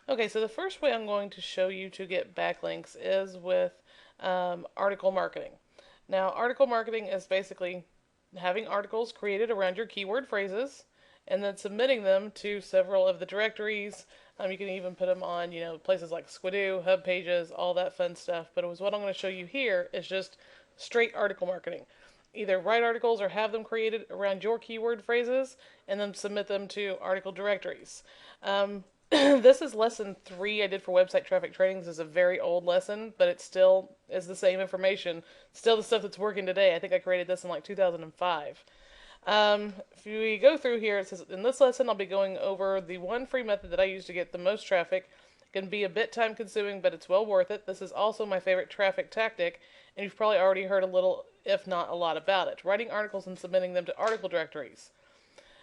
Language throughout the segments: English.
Okay, so the first way I'm going to show you to get backlinks is with article marketing. Now, article marketing is basically having articles created around your keyword phrases and then submitting them to several of the directories. You can even put them on, places like Squidoo, Hub Pages, all that fun stuff. But what I'm going to show you here is just straight article marketing. Either write articles or have them created around your keyword phrases and then submit them to article directories. This is lesson 3 I did for website traffic training. This is a very old lesson, but it still is the same information. Still the stuff that's working today. I think I created this in like 2005. If we go through here, it says in this lesson I'll be going over the one free method that I use to get the most traffic. It can be a bit time consuming, but it's well worth it. This is also my favorite traffic tactic, and you've probably already heard a little, if not a lot, about it. Writing articles and submitting them to article directories.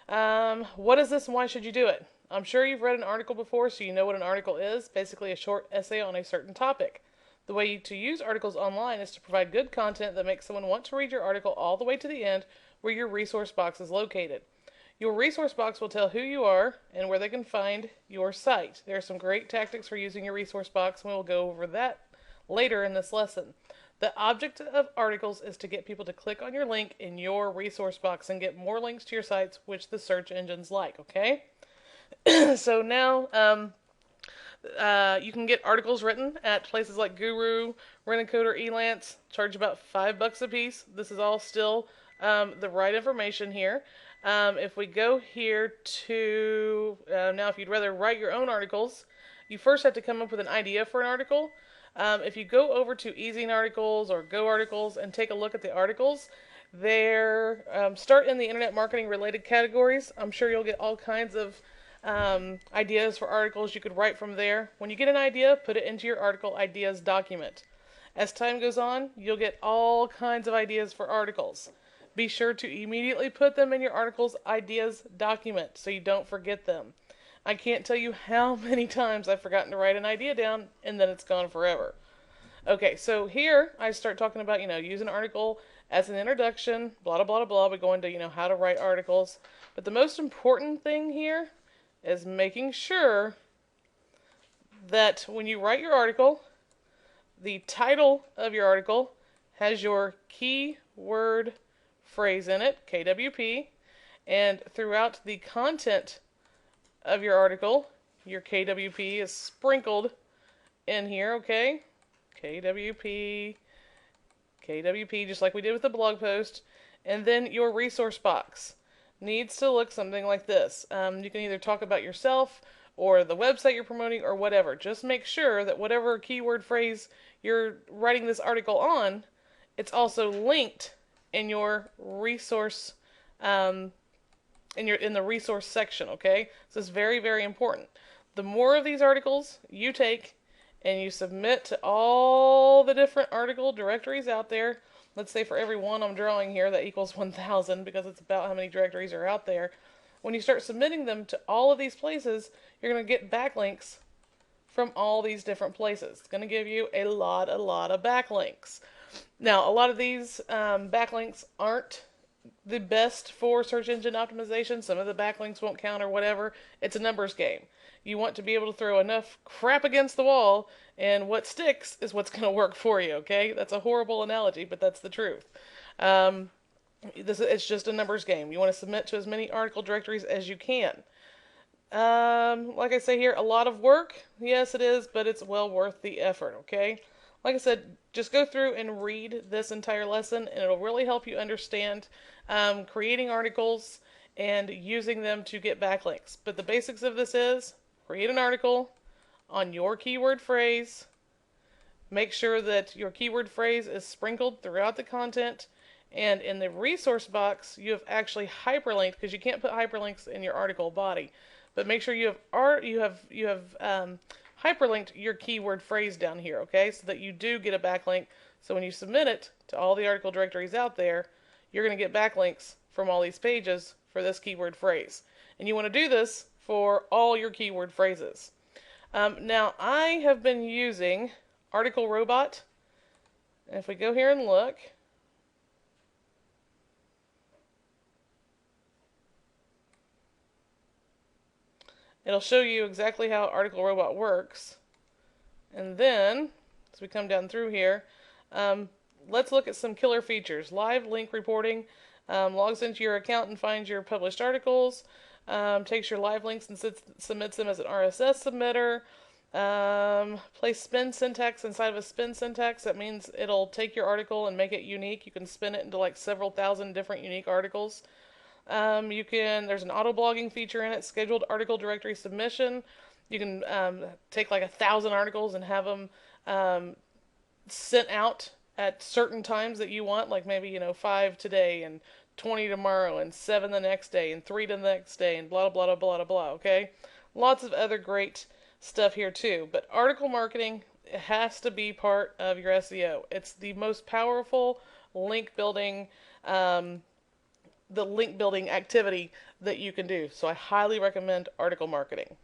What is this and why should you do it? I'm sure you've read an article before, so you know what an article is. Basically, a short essay on a certain topic. The way to use articles online is to provide good content that makes someone want to read your article all the way to the end where your resource box is located. Your resource box will tell who you are and where they can find your site. There are some great tactics for using your resource box, and we'll go over that later in this lesson. The object of articles is to get people to click on your link in your resource box and get more links to your sites, which the search engines like, okay? So now you can get articles written at places like Guru, Rent-A-Code, or Elance. Charge about $5 a piece. This is all still the right information here. If we go here to now, if you'd rather write your own articles, you first have to come up with an idea for an article. If you go over to Easing Articles or Go Articles and take a look at the articles, they're start in the internet marketing related categories. I'm sure you'll get all kinds of ideas for articles you could write from there. When you get an idea, put it into your article ideas document. As time goes on, you'll get all kinds of ideas for articles. Be sure to immediately put them in your articles ideas document so you don't forget them. I can't tell you how many times I've forgotten to write an idea down and then it's gone forever. Okay, so here I start talking about, use an article as an introduction, blah, blah, blah, blah. We go into, how to write articles. But the most important thing here is making sure that when you write your article, the title of your article has your keyword phrase in it, KWP, and throughout the content of your article, your KWP is sprinkled in here, okay? KWP, KWP, just like we did with the blog post. And then your resource box needs to look something like this. You can either talk about yourself or the website you're promoting or whatever. Just make sure that whatever keyword phrase you're writing this article on, it's also linked in your resource in the resource section, okay? So it's very, very important. The more of these articles you take and you submit to all the different article directories out there, let's say for every one I'm drawing here, that equals 1,000 because it's about how many directories are out there. When you start submitting them to all of these places, you're going to get backlinks from all these different places. It's going to give you a lot of backlinks. Now, a lot of these backlinks aren't the best for search engine optimization. Some of the backlinks won't count or whatever. It's a numbers game. You want to be able to throw enough crap against the wall, and what sticks is what's going to work for you, okay? That's a horrible analogy, but that's the truth. It's just a numbers game. You want to submit to as many article directories as you can. Like I say here, a lot of work. Yes, it is, but it's well worth the effort, okay? Like I said, just go through and read this entire lesson, and it'll really help you understand creating articles and using them to get backlinks. But the basics of this is create an article on your keyword phrase. Make sure that your keyword phrase is sprinkled throughout the content. And in the resource box, you have actually hyperlinked, because you can't put hyperlinks in your article body. But make sure you have hyperlinked your keyword phrase down here, okay? So that you do get a backlink. So when you submit it to all the article directories out there, you're going to get backlinks from all these pages for this keyword phrase. And you want to do this for all your keyword phrases. Now, I have been using Article Robot. And if we go here and look, It'll show you exactly how Article Robot works. And then, as we come down through here, um, let's look at some killer features. Live link reporting logs into your account and finds your published articles. Takes your live links and submits them as an RSS submitter. Place spin syntax inside of a spin syntax. That means it'll take your article and make it unique. You can spin it into like several thousand different unique articles. There's an auto blogging feature in it, scheduled article directory submission. You can take like 1,000 articles and have them sent out at certain times that you want, like maybe, 5 today and 20 tomorrow and 7 the next day and 3 the next day and blah, blah, blah, blah, blah, blah, okay? Lots of other great stuff here too. But article marketing has to be part of your SEO. It's the most powerful link building the link building activity that you can do. So I highly recommend article marketing.